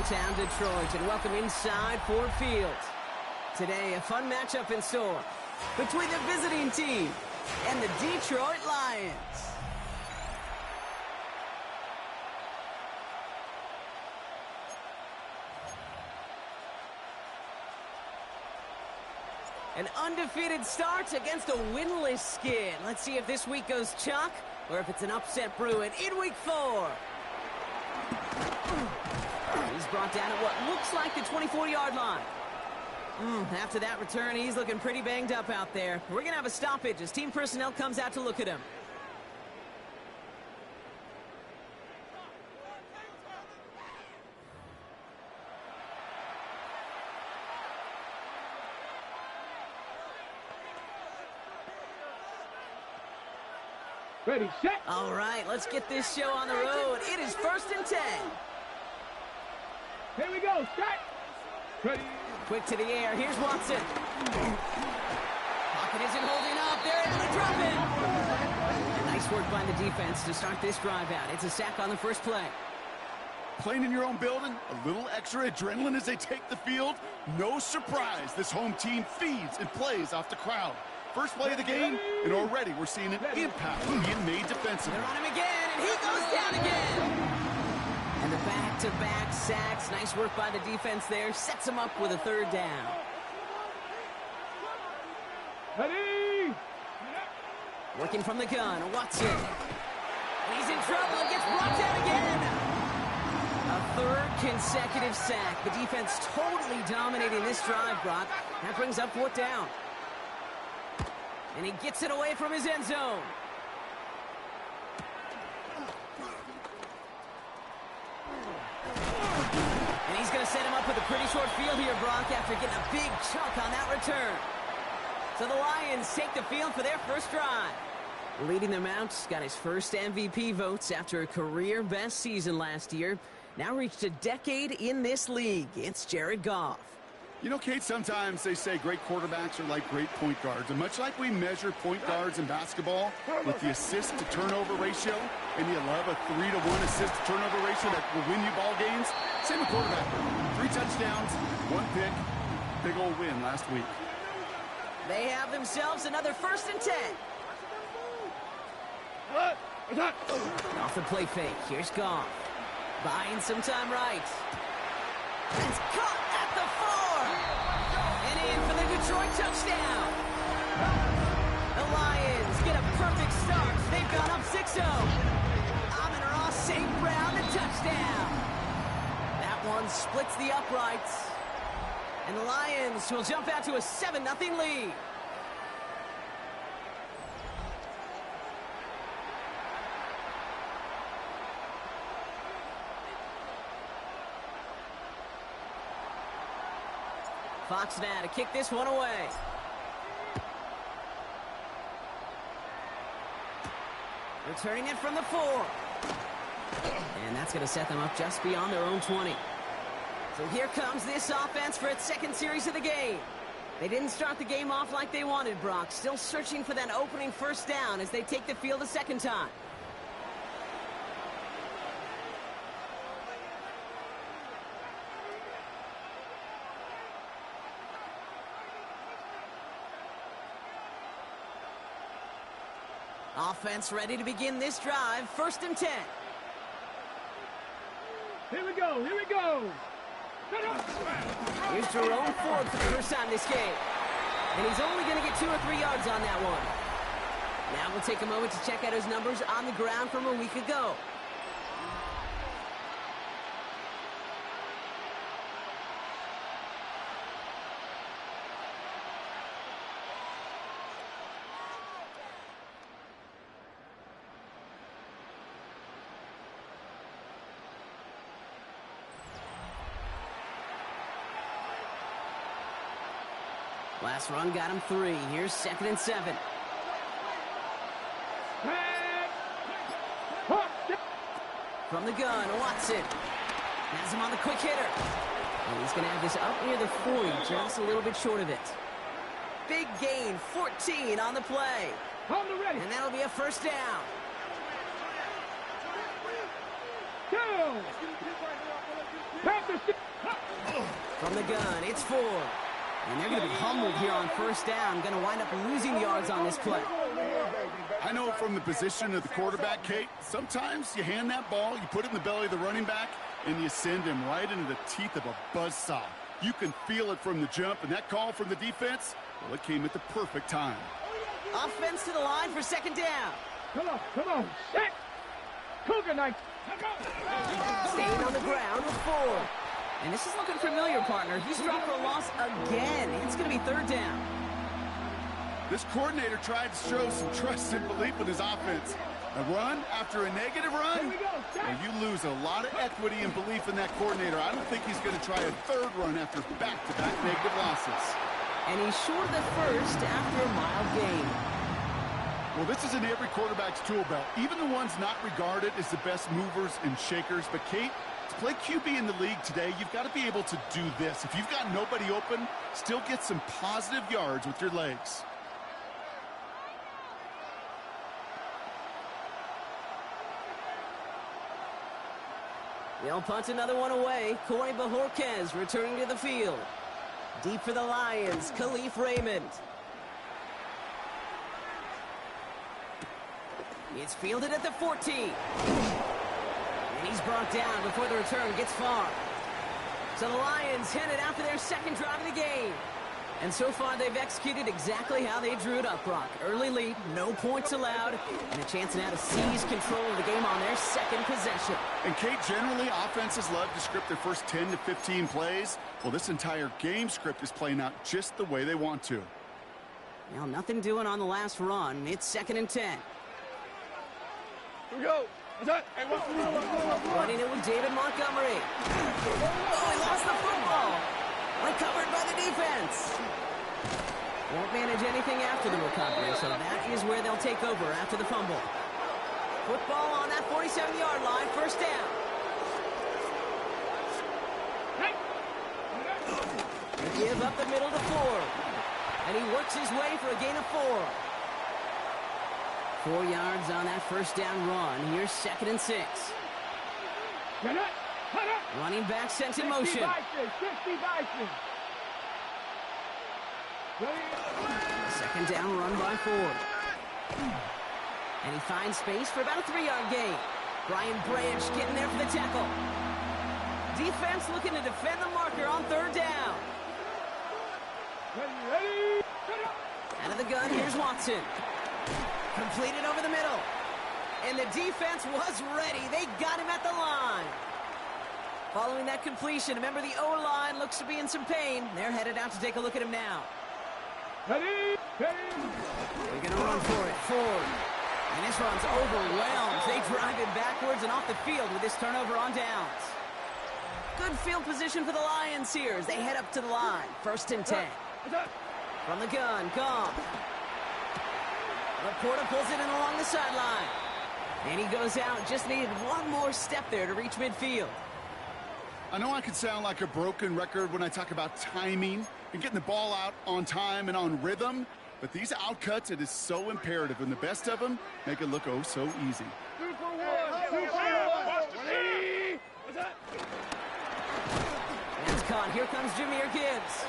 downtown Detroit and welcome inside Ford Field. Today, a fun matchup in store between the visiting team and the Detroit Lions. An undefeated start against a winless Skid. Let's see if this week goes chalk or if it's an upset brewing in week 4. He's brought down at what looks like the 24-yard line. After that return, he's looking pretty banged up out there. We're going to have a stoppage as team personnel comes out to look at him. Ready, set. All right, let's get this show on the road. It is 1st and 10. Here we go, set. Ready. Quick to the air. Here's Watson. Pocket isn't holding up. They're able to drop it. Nice work by the defense to start this drive out. It's a sack on the first play. Playing in your own building, a little extra adrenaline as they take the field. No surprise, this home team feeds and plays off the crowd. First play of the game, and already we're seeing an impact being made defensively. They're on him again, and he goes down again. And the back-to-back sacks. Nice work by the defense there. Sets him up with a 3rd down. Ready. Working from the gun, Watson. And he's in trouble and gets brought down again. A 3rd consecutive sack. The defense totally dominating this drive, Brock. That brings up 4th down. And he gets it away from his end zone. And he's going to set him up with a pretty short field here, Brock, after getting a big chunk on that return. So the Lions take the field for their first drive. Leading them out, got his first MVP votes after a career-best season last year. Now reached a decade in this league. It's Jared Goff. You know, Kate, sometimes they say great quarterbacks are like great point guards. And much like we measure point guards in basketball with the assist-to-turnover ratio, and you love a 3-to-1 assist-to-turnover ratio that will win you ball games, same with quarterback. 3 touchdowns, 1 pick, big old win last week. They have themselves another 1st and 10. Off the play fake, here's Goff. Buying some time right. It's caught at the 4. And in for the Detroit touchdown. The Lions get a perfect start. They've gone up 6-0. Amon-Ra St. Brown, the touchdown. That one splits the uprights. And the Lions will jump out to a 7-0 lead. Fox now to kick this one away. Returning it from the 4. And that's going to set them up just beyond their own 20. So here comes this offense for its 2nd series of the game. They didn't start the game off like they wanted, Brock. Still searching for that opening 1st down as they take the field a 2nd time. Offense ready to begin this drive. 1st and 10. Here we go, here we go. Here's Jerome Ford for the first time this game. And he's only going to get 2 or 3 yards on that one. Now we'll take a moment to check out his numbers on the ground from a week ago. Last run got him 3. Here's 2nd and 7. From the gun, Watson. Has him on the quick hitter. And he's going to have this up near the 40, just a little bit short of it. Big gain, 14 on the play. And that'll be a 1st down. Panthers From the gun, it's Ford. And they're going to be humbled here on first down. Going to wind up losing yards on this play. I know from the position of the quarterback, Kate, sometimes you hand that ball, you put it in the belly of the running back, and you send him right into the teeth of a buzzsaw. You can feel it from the jump, and that call from the defense, well, it came at the perfect time. Offense to the line for second down. Come on, set. Cougar Knights. Staying on the ground with Ford. And this is looking familiar, partner. He's dropped for a loss again. It's going to be third down. This coordinator tried to show some trust and belief with his offense. A run after a negative run, well, you lose a lot of equity and belief in that coordinator. I don't think he's going to try a third run after back-to-back negative losses. And he's short of the first after a mild gain. Well, this is in every quarterback's tool belt, even the ones not regarded as the best movers and shakers. But, Kate, to play QB in the league today, you've got to be able to do this. If you've got nobody open, still get some positive yards with your legs. They'll punt another one away. Corey Bajorquez returning to the field. Deep for the Lions, Khalif Raymond. It's fielded at the 14. And he's brought down before the return gets far. So the Lions headed after their second drive of the game. And so far, they've executed exactly how they drew it up, Brock. Early lead, no points allowed, and a chance now to seize control of the game on their second possession. And, Kate, generally, offenses love to script their first 10 to 15 plays. Well, this entire game script is playing out just the way they want to. Now, nothing doing on the last run. It's 2nd and 10. Here we go. Running it with David Montgomery. Oh, he lost the football. Recovered by the defense. Won't manage anything after the recovery, so that is where they'll take over after the fumble. Football on that 47-yard line, first down. They give up the middle to Ford. And he works his way for a gain of 4. 4 yards on that first down run. Here's 2nd and 6. Running back sent in motion. 60 Second down run by Ford. And he finds space for about a 3-yard gain. Brian Branch getting there for the tackle. Defense looking to defend the marker on third down. Out of the gun, here's Watson. Completed over the middle. And the defense was ready. They got him at the line. Following that completion, remember the O-line looks to be in some pain. They're headed out to take a look at him now. Ready. They're going to run for it. Ford. And this one's overwhelmed. They drive him backwards and off the field with this turnover on downs. Good field position for the Lions here as they head up to the line. 1st and 10. From the gun, Goff. Laporta pulls it in along the sideline. And he goes out. Just needed one more step there to reach midfield. I know I can sound like a broken record when I talk about timing and getting the ball out on time and on rhythm, but these outcuts, it is so imperative, and the best of them make it look oh so easy. That's caught. Here comes Jahmyr Gibbs.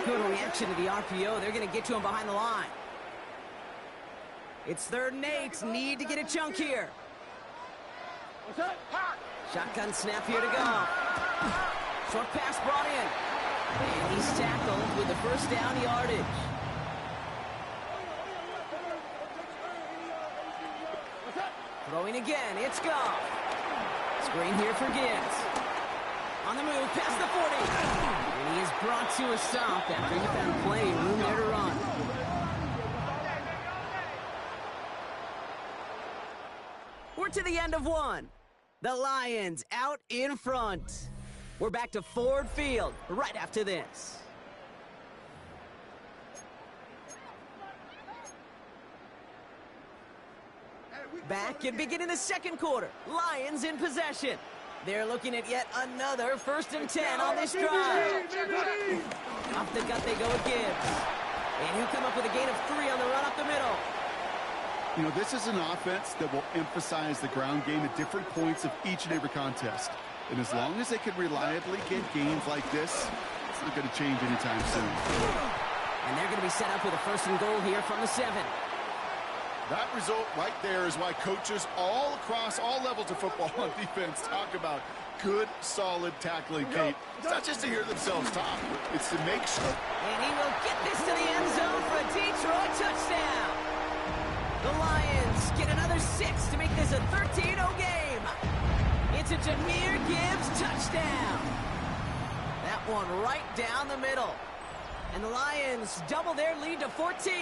Good reaction to the RPO. They're going to get to him behind the line. It's 3rd and 8. Need to get a chunk here. Shotgun snap here to go. Short pass brought in. And he's tackled with the first down yardage. Throwing again. It's Goff. Screen here for Gibbs. On the move, past the 40. And he is brought to a stop after he found plenty of room there to run. We're to the end of one. The Lions out in front. We're back to Ford Field right after this. Back and beginning the second quarter. Lions in possession. They're looking at yet another 1st and 10 on this drive. Off the gut they go with Gibbs. And he'll come up with a gain of 3 on the run up the middle. You know, this is an offense that will emphasize the ground game at different points of each and every contest. And as long as they can reliably get games like this, it's not going to change anytime soon. And they're going to be set up with a 1st and goal here from the 7. That result right there is why coaches all across all levels of football on defense talk about good, solid tackling, Kate. It's not just to hear themselves talk. It's to make sure. And he will get this to the end zone for a Detroit touchdown. The Lions get another 6 to make this a 13-0 game. It's a Jahmyr Gibbs touchdown. That one right down the middle. And the Lions double their lead to 14.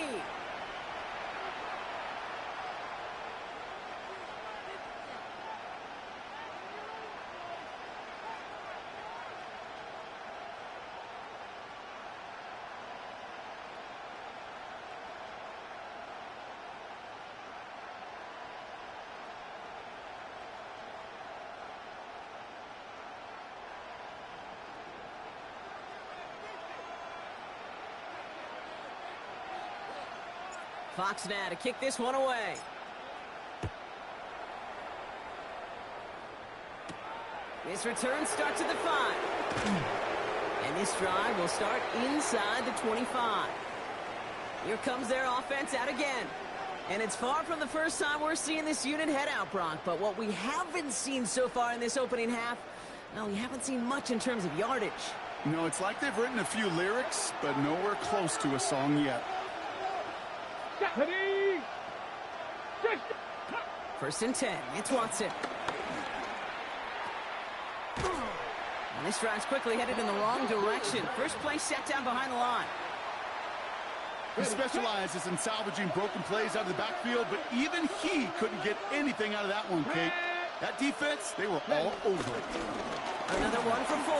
Fox now to kick this one away. This return starts at the 5. And this drive will start inside the 25. Here comes their offense out again. And it's far from the first time we're seeing this unit head out, Brock. But what we haven't seen so far in this opening half, well, we haven't seen much in terms of yardage. No, it's like they've written a few lyrics, but nowhere close to a song yet. 1st and 10. It's Watson. And this drive's quickly headed in the wrong direction. First play set down behind the line. He specializes in salvaging broken plays out of the backfield, but even he couldn't get anything out of that one, Kate. That defense, they were all over it. Another one for 4.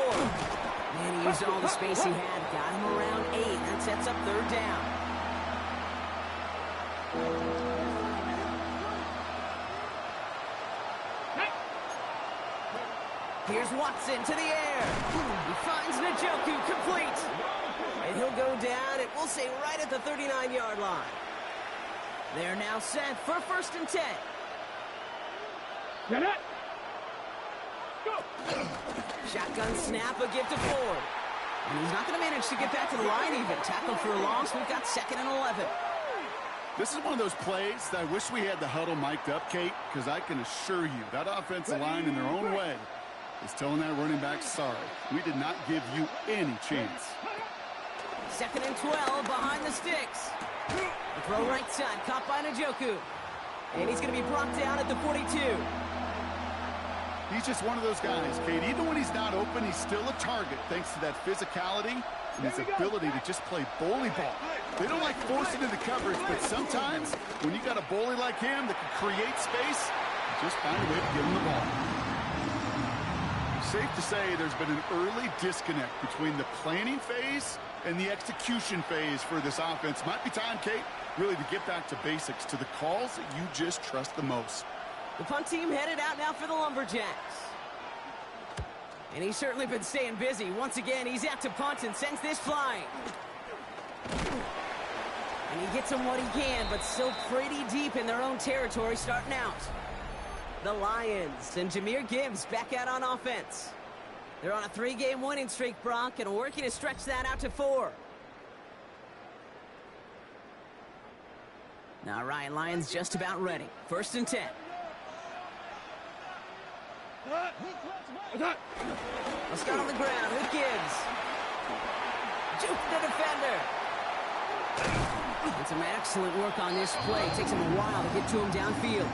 Man, he used all the space he had. Got him around 8. That sets up 3rd down. Here's Watson to the air. He finds Njoku complete. And he'll go down, it will say right at the 39-yard line. They're now set for 1st and 10. Get it. Go. Shotgun snap, a give to Ford. And he's not going to manage to get back to the line even. Tackled for a loss. We've got 2nd and 11. This is one of those plays that I wish we had the huddle mic'd up, Kate, because I can assure you that offensive line in their own way is telling that running back, sorry, we did not give you any chance. 2nd and 12 behind the sticks. The throw right side, caught by Njoku. And he's going to be brought down at the 42. He's just one of those guys, Kate. Even when he's not open, he's still a target thanks to that physicality and his ability to just play bully ball. They don't like forcing into coverage, but sometimes when you got a bully like him that can create space, you just find a way to give him the ball. Safe to say there's been an early disconnect between the planning phase and the execution phase for this offense. Might be time, Kate, really to get back to basics, to the calls that you just trust the most. The punt team headed out now for the Lumberjacks. And he's certainly been staying busy. Once again, he's out to punt and sends this flying. And he gets him what he can, but still pretty deep in their own territory starting out. The Lions and Jahmyr Gibbs back out on offense. They're on a 3-game winning streak, Brock, and working to stretch that out to 4. Now Ryan Lyons just about ready. 1st and 10. Let's go on the ground with Gibbs. Juke the defender. And some excellent work on this play. It takes him a while to get to him downfield.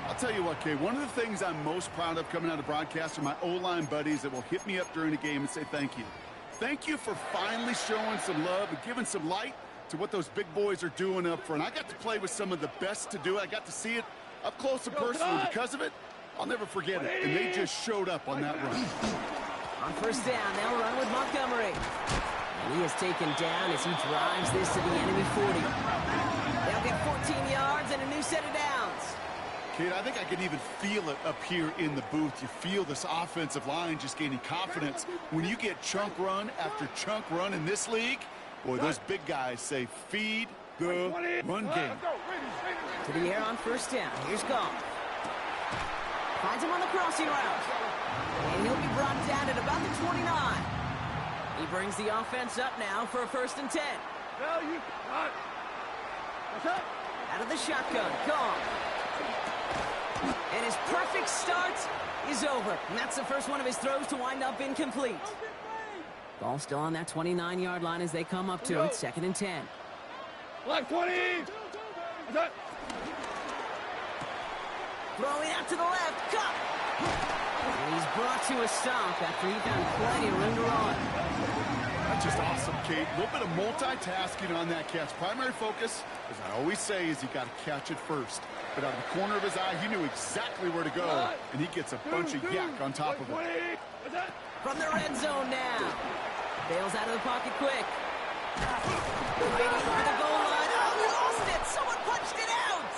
I'll tell you what, Kay, one of the things I'm most proud of coming out of broadcast are my O-line buddies that will hit me up during the game and say thank you. Thank you for finally showing some love and giving some light to what those big boys are doing up front. I got to play with some of the best to do it. I got to see it up close and personal. Because of it, I'll never forget it. And they just showed up on that run. On 1st down, they'll run with Montgomery. And he is taken down as he drives this to the enemy 40. They'll get 14 yards and a new set of downs. Kate, I think I can even feel it up here in the booth. You feel this offensive line just gaining confidence. When you get chunk run after chunk run in this league, boy, those big guys say feed the run game. To the air on 1st down. Here's Goff. Finds him on the crossing route. And he'll be brought down at about the 29. He brings the offense up now for a 1st and 10. What's up? Out of the shotgun, Goff. And his perfect start is over. And that's the first one of his throws to wind up incomplete. Ball still on that 29-yard line as they come up to it. 2nd and 10. Black 20. What's up? Throwing out to the left. Cup. And he's brought to a stop after he found plenty of room to run. That's just awesome, Kate. A little bit of multitasking on that catch. Primary focus, as I always say, is you got to catch it first. But out of the corner of his eye, he knew exactly where to go, and he gets a bunch of yak on top of it. From the red zone now. Bails out of the pocket quick. Waiting for the goal line. Oh, we lost it. Someone punched it out.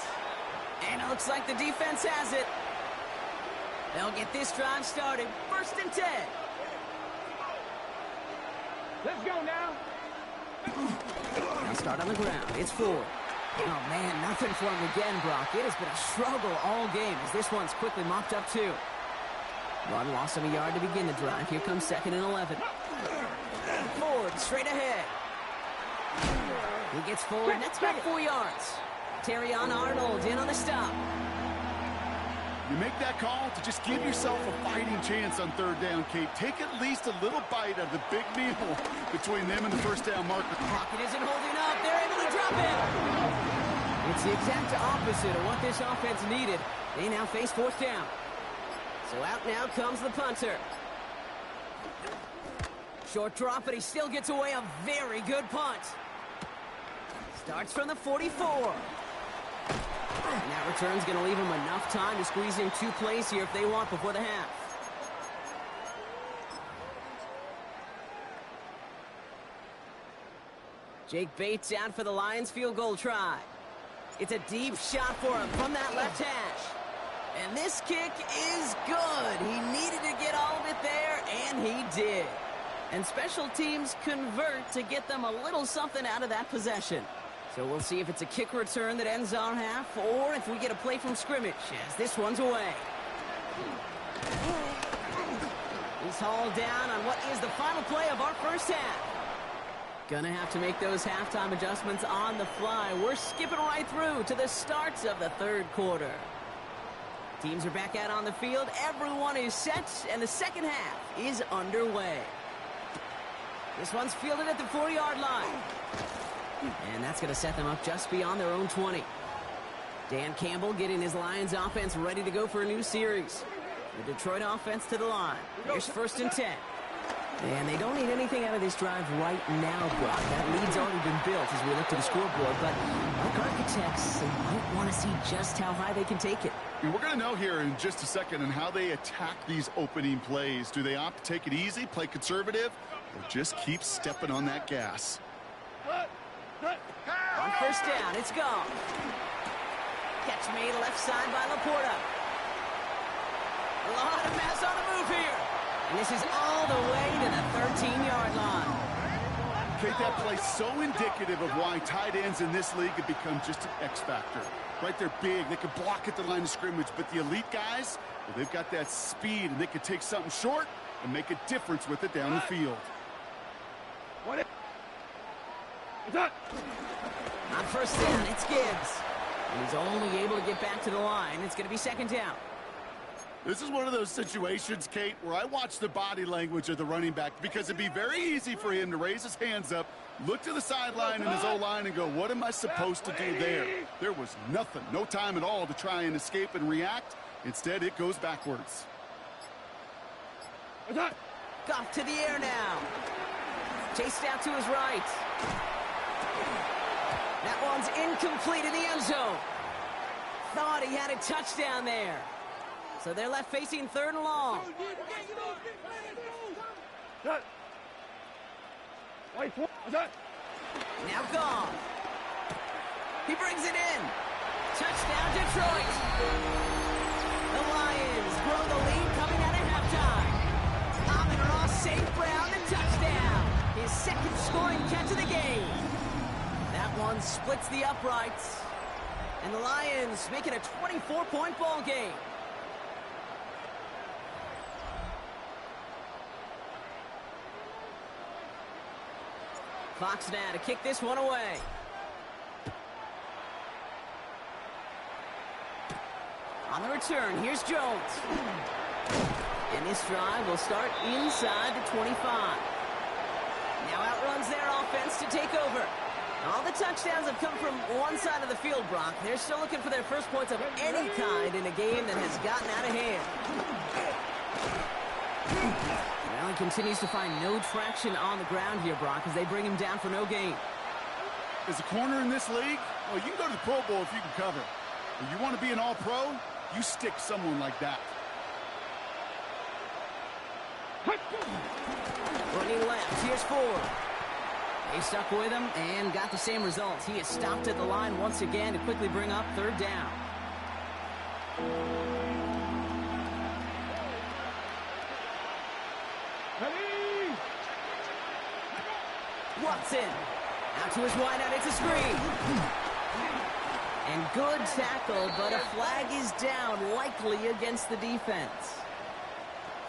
And it looks like the defense has it. They'll get this drive started. 1st and 10. Let's go now. Now start on the ground. It's Ford. Oh, man, nothing for him again, Brock. It has been a struggle all game as this one's quickly mopped up, too. Run lost him a yard to begin the drive. Here comes 2nd and 11. Ford straight ahead. He gets forward. That's back 4 yards. Terrion Arnold in on the stop. You make that call to just give yourself a fighting chance on 3rd down, Kate. Take at least a little bite out of the big meal between them and the 1st down marker. Pocket isn't holding up. They're able to drop him. It's the exact opposite of what this offense needed. They now face 4th down. So out now comes the punter. Short drop, but he still gets away a very good punt. Starts from the 44. And that return's going to leave him enough time to squeeze in 2 plays here if they want before the half. Jake Bates out for the Lions field goal try. It's a deep shot for him from that left hash. And this kick is good. He needed to get all of it there, and he did. And special teams convert to get them a little something out of that possession. So we'll see if it's a kick return that ends our half, or if we get a play from scrimmage, as this one's away. He's hauled down on what is the final play of our 1st half. Gonna have to make those halftime adjustments on the fly. We're skipping right through to the starts of the 3rd quarter. Teams are back out on the field. Everyone is set, and the 2nd half is underway. This one's fielded at the 4-yard line. And that's going to set them up just beyond their own 20. Dan Campbell getting his Lions offense ready to go for a new series. The Detroit offense to the line. Here's 1st and 10. And they don't need anything out of this drive right now, Brock. That lead's already been built as we look to the scoreboard. But like architects, they might want to see just how high they can take it. And we're going to know here in just a second on how they attack these opening plays. Do they opt to take it easy, play conservative, or just keep stepping on that gas? On 1st down, it's gone. Catch made left side by Laporta. A lot of mass on the move here. And this is all the way to the 13-yard line. Kate, that play so indicative of why tight ends in this league have become just an X factor. Right, they're big, they can block at the line of scrimmage, but the elite guys, well, they've got that speed, and they can take something short and make a difference with it down the field. What's up? On 1st down, it's Gibbs. And he's only able to get back to the line. It's going to be 2nd down. This is one of those situations, Kate, where I watch the body language of the running back because it'd be very easy for him to raise his hands up, look to the sideline and his O-line and go, what am I supposed to do there? There was nothing, no time at all to try and escape and react. Instead, it goes backwards. What's up? Goff to the air now. Chased out to his right. That one's incomplete in the end zone. Thought he had a touchdown there. So they're left facing 3rd and long. Now Goff. He brings it in. Touchdown Detroit. The Lions grow the lead coming out of halftime. Amon-Ra St. Brown, the touchdown. His 2nd scoring catch of the game. That one splits the uprights. And the Lions make it a 24-point ball game. Fox now to kick this one away. On the return, here's Jones. And this drive will start inside the 25. Now outruns their offense to take over. All the touchdowns have come from one side of the field, Brock. They're still looking for their first points of any kind in a game that has gotten out of hand. Allen continues to find no traction on the ground here, Brock, as they bring him down for no gain. As a corner in this league, well, you can go to the Pro Bowl if you can cover. If you want to be an all-pro, you stick someone like that. Running left, here's Ford. They stuck with him and got the same results. He is stopped at the line once again to quickly bring up third down. Watson. Out to his wideout, it's a screen. And good tackle, but a flag is down, likely against the defense.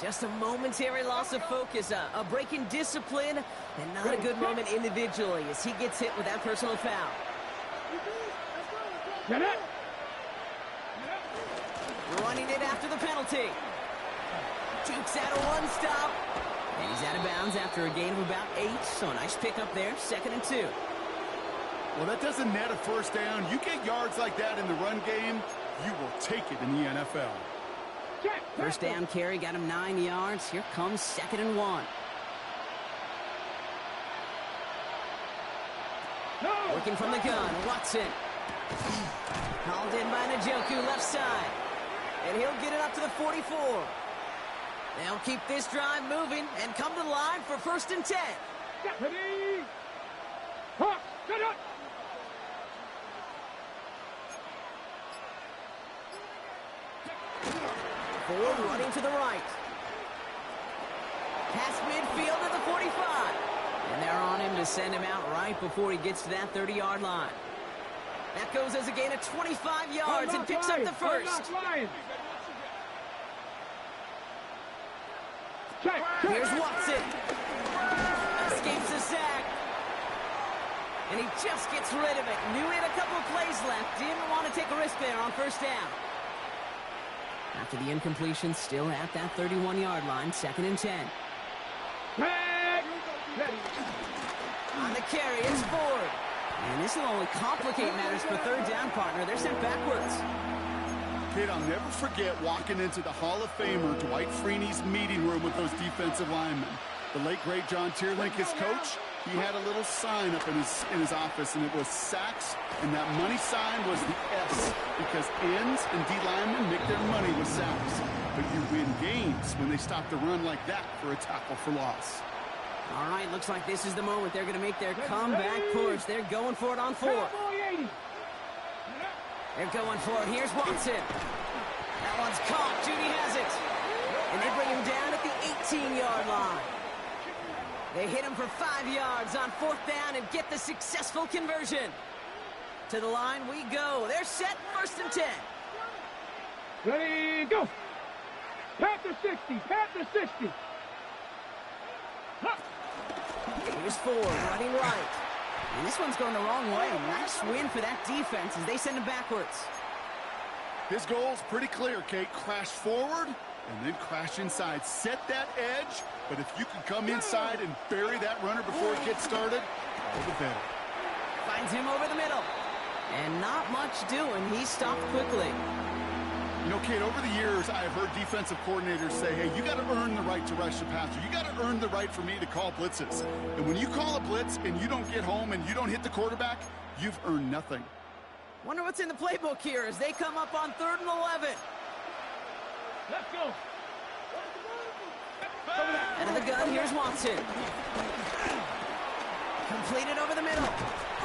Just a momentary loss of focus, a break in discipline, and not a good moment individually as he gets hit with that personal foul. Get it! Running it after the penalty. Jukes out a one-stop. And he's out of bounds after a gain of about 8, so a nice pickup there, 2nd and 2. Well, that doesn't net a first down. You get yards like that in the run game, you will take it in the NFL. First down carry got him 9 yards. Here comes 2nd and 1. Working from the gun, Watson. Called in by Njoku, left side. And he'll get it up to the 44. They'll keep this drive moving and come to the line for 1st and 10. Ready? Hawk, get up! Ford running to the right. Past midfield at the 45. And they're on him to send him out right before he gets to that 30-yard line. That goes as a gain of 25 yards and picks up the first. Here's Watson. Escapes the sack. And he just gets rid of it. Knew he had a couple of plays left. Didn't want to take a risk there on first down. After the incompletion, still at that 31-yard line, 2nd and 10. On the carry, it's Ford. And this will only complicate matters for third down, partner. They're sent backwards. Kid, I'll never forget walking into the Hall of Famer Dwight Freeney's meeting room with those defensive linemen. The late, great John Tierlink, his coach, he had a little sign up in his office, and it was sacks, and that money sign was the S, because ends and D linemen make their money with sacks. But you win games when they stop the run like that for a tackle for loss. All right, looks like this is the moment they're going to make their comeback push. They're going for it on 4. They're going for it. Here's Watson. That one's caught. Judy has it. And they bring him down at the 18-yard line. They hit him for 5 yards on 4th down and get the successful conversion. To the line we go. They're set, 1st and 10. Ready, go! Panther 60, Panther 60. Here's Ford running right. And this one's going the wrong way. Nice win for that defense as they send him backwards. His goal's pretty clear, Kate. Crash forward and then crash inside. Set that edge, but if you can come inside and bury that runner before it gets started, all the better. Finds him over the middle. And not much doing. He stopped quickly. You know, Kate, over the years, I've heard defensive coordinators say, hey, you got to earn the right to rush the passer. You got to earn the right for me to call blitzes. And when you call a blitz and you don't get home and you don't hit the quarterback, you've earned nothing. Wonder what's in the playbook here as they come up on 3rd and 11. Let's go. Out of the gun, here's Watson. Completed over the middle.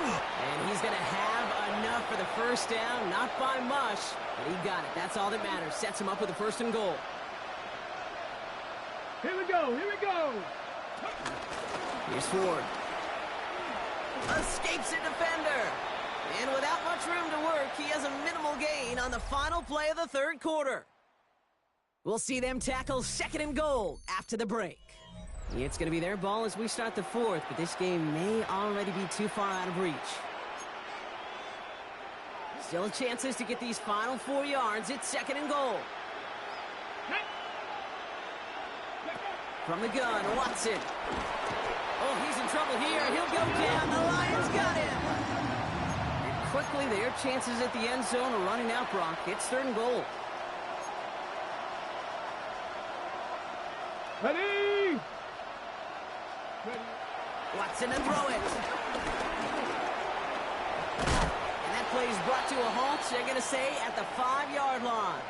And he's going to have enough for the first down. Not by much, but he got it. That's all that matters. Sets him up with a 1st and goal. Here we go, here we go. Here's Ford. Escapes a defender. And without much room to work, he has a minimal gain on the final play of the 3rd quarter. We'll see them tackle 2nd and goal after the break. It's going to be their ball as we start the fourth, but this game may already be too far out of reach. Still chances to get these final 4 yards. It's 2nd and goal. From the gun, Watson. Oh, he's in trouble here. He'll go down. The Lions got him. And quickly, their chances at the end zone are running out, Brock. It's 3rd and goal. Ready? Watson to throw it. And that play is brought to a halt, they're going to say, at the 5-yard line.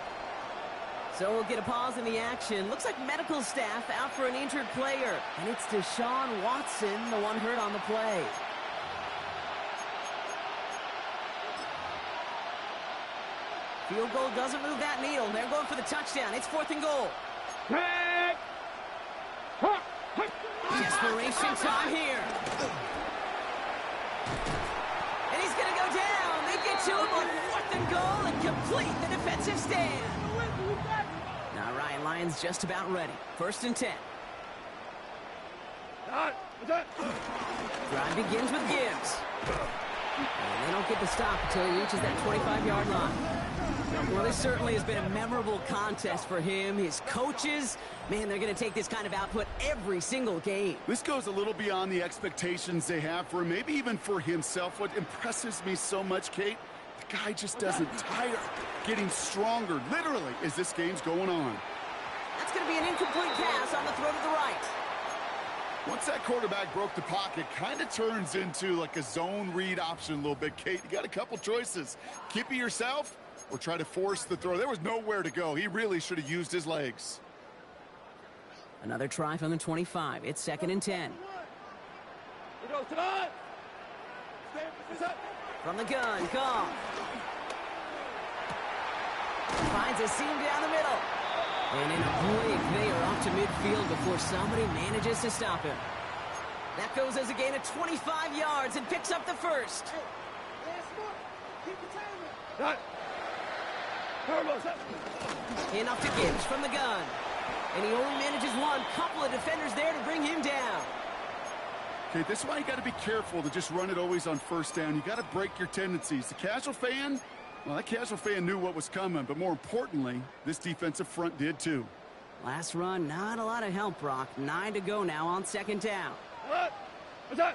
So we'll get a pause in the action. Looks like medical staff out for an injured player. And it's Deshaun Watson, the one hurt on the play. Field goal doesn't move that needle. They're going for the touchdown. It's 4th and goal. Desperation time here. And he's going to go down. They get to him on 4th and goal and complete the defensive stand. All right, Lions just about ready. 1st and 10. Drive begins with Gibbs. And they don't get the stop until he reaches that 25-yard line. Well, this certainly has been a memorable contest for him. His coaches, man, they're going to take this kind of output every single game. This goes a little beyond the expectations they have for him, maybe even for himself. What impresses me so much, Kate, the guy just doesn't tire, getting stronger, literally, as this game's going on. That's going to be an incomplete pass on the throw to the right. Once that quarterback broke the pocket, kind of turns into like a zone read option a little bit, Kate. You got a couple choices. Keep it yourself or try to force the throw. There was nowhere to go. He really should have used his legs. Another try from the 25. It's 2nd and 10. From the gun, Goff. Finds a seam down the middle. And in a blink, they are off to midfield before somebody manages to stop him. That goes as a gain of 25 yards and picks up the first. Enough to Gibbs from the gun. And he only manages one. Couple of defenders there to bring him down. Okay, this is why you got to be careful to just run it always on 1st down. You got to break your tendencies. The casual fan, well, that casual fan knew what was coming, but more importantly, this defensive front did too. Last run, not a lot of help, Brock. 9 to go now on 2nd down. They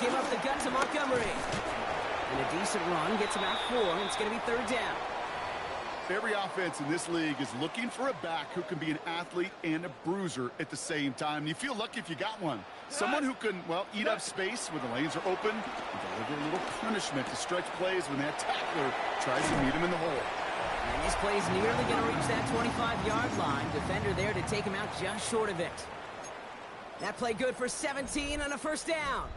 give up the gun to Montgomery. And a decent run gets about 4, and it's going to be 3rd down. Every offense in this league is looking for a back who can be an athlete and a bruiser at the same time. And you feel lucky if you got one. Someone who can, well, eat up space when the lanes are open and deliver a little punishment to stretch plays when that tackler tries to meet him in the hole. And this play's nearly going to reach that 25-yard line. Defender there to take him out just short of it. That play good for 17 on a 1st down.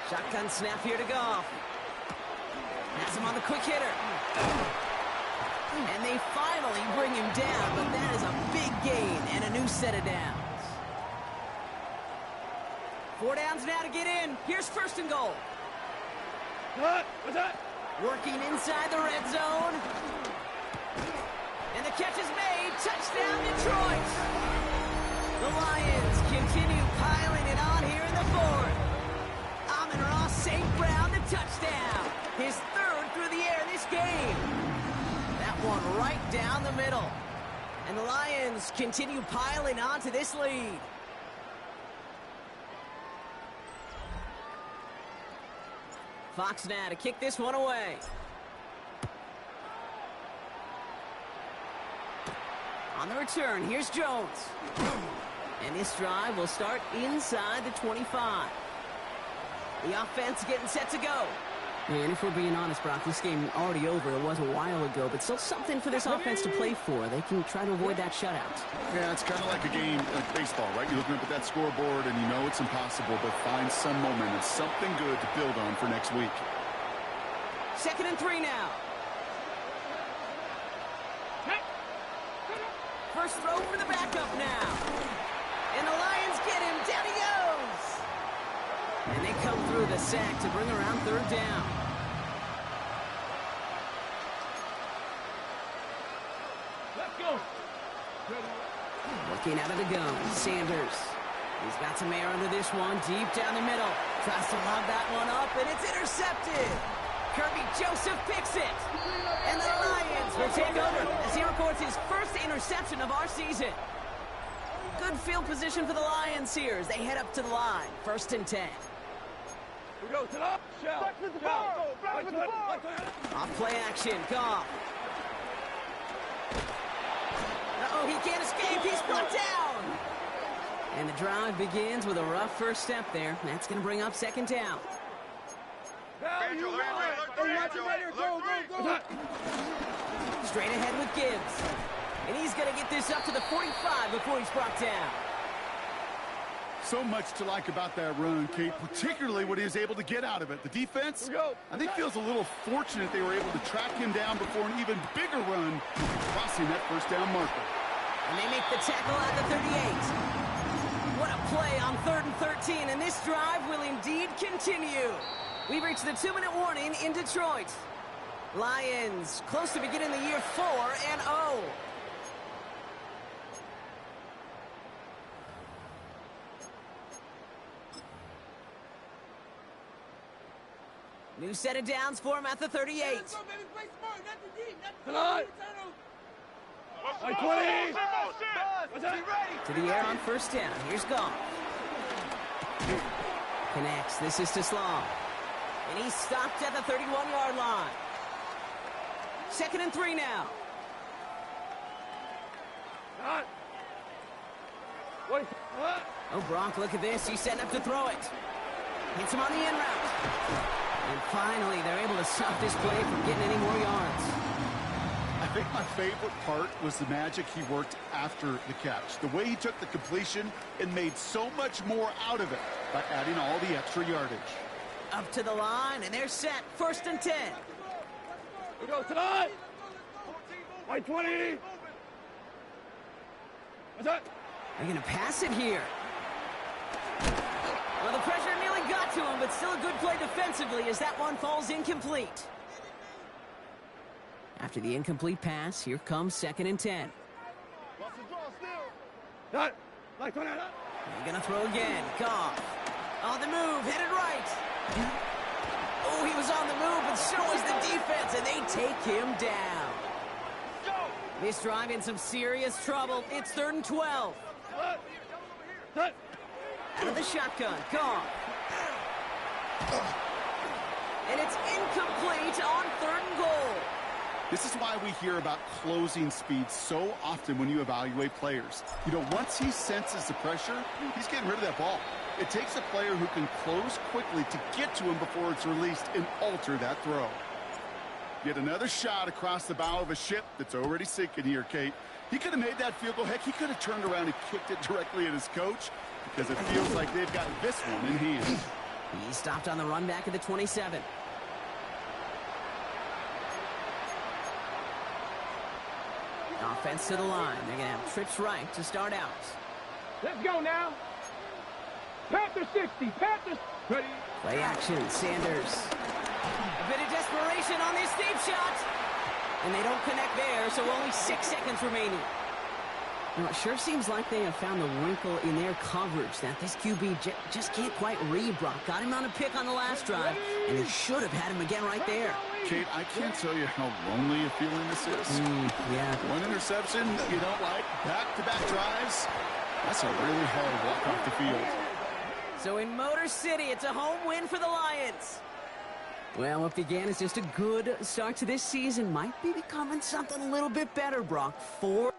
Shotgun snap here to Goff. Has him on the quick hitter. And they finally bring him down, but that is a big gain and a new set of downs. 4 downs now to get in. Here's 1st and goal. Working inside the red zone. And the catch is made. Touchdown, Detroit. The Lions continue piling it on here in the 4th. Amon-Ra St. Brown the touchdown. His 3rd through the air this game. That one right down the middle. And the Lions continue piling on to this lead. Fox now to kick this one away. On the return, here's Jones. And this drive will start inside the 25. The offense getting set to go. And if we're being honest, Brock, this game already over. It was a while ago, but still something for this offense to play for. They can try to avoid that shutout. Yeah, it's kind of like a game like baseball, right? You're looking up at that scoreboard, and you know it's impossible, but find some momentum, something good to build on for next week. 2nd and 3 now. First throw for the backup now. And the Lions get him. Down he goes. And they come through the sack to bring around 3rd down. Looking out of the gun, Sanders. He's got some air under this one, deep down the middle. Tries to lob that one up, and it's intercepted. Kirby Joseph picks it. And the Lions will take over as he records his first interception of our season. Good field position for the Lions here as they head up to the line. 1st and 10. We go to the shell. Back to the ball. Back to the ball. Off play action, Goff. Uh-oh, he can't escape. He's brought down. And the drive begins with a rough first step there. That's going to bring up 2nd down. Straight ahead with Gibbs. And he's going to get this up to the 45 before he's brought down. So much to like about that run, Kate, particularly what he was able to get out of it. The defense, I think, feels a little fortunate they were able to track him down before an even bigger run, crossing that 1st down marker. And they make the tackle at the 38. What a play on 3rd and 13, and this drive will indeed continue. We've reached the 2-minute warning in Detroit. Lions close to beginning the year 4-0. New set of downs for him at the 38. To the air on 1st down. Here's Goff. Connects. This is to Sloan. And he's stopped at the 31-yard line. 2nd and 3 now. Oh, Brock, look at this. He's setting up to throw it. Hits him on the in route. And finally, they're able to stop this play from getting any more yards. I think my favorite part was the magic he worked after the catch. The way he took the completion and made so much more out of it by adding all the extra yardage. Up to the line, and they're set. 1st and 10. We go tonight. White 20. What's that? They're going to pass it here. Well, the pressure nearly got to him, but still a good play defensively as that one falls incomplete. After the incomplete pass, here comes 2nd and 10. They're going to throw again. Goff. On the move, headed right. Oh, he was on the move, but so was the defense, and they take him down. This drive in some serious trouble. It's 3rd and 12. Out of the shotgun, Goff. And it's incomplete on 3rd and goal. This is why we hear about closing speed so often when you evaluate players. You know, once he senses the pressure, he's getting rid of that ball. It takes a player who can close quickly to get to him before it's released and alter that throw. Yet another shot across the bow of a ship that's already sinking here, Kate. He could have made that field goal. Heck, he could have turned around and kicked it directly at his coach because it feels like they've got this one in hand. He stopped on the run back at the 27. Offense to the line. They're going to have trips right to start out. Let's go now. Panther 60. Panthers. Ready. Play action. Sanders. A bit of desperation on this deep shot. And they don't connect there, so only 6 seconds remaining. Now, it sure seems like they have found the wrinkle in their coverage that this QB just can't quite read. Brock got him on a pick on the last drive, and he should have had him again right there. Kate, I can't tell you how lonely a feeling this is. Yeah. One interception you don't like, back-to-back drives. That's a really hard walk off the field. So in Motor City, it's a home win for the Lions. Well, what began as just a good start to this season might be becoming something a little bit better, Brock. 4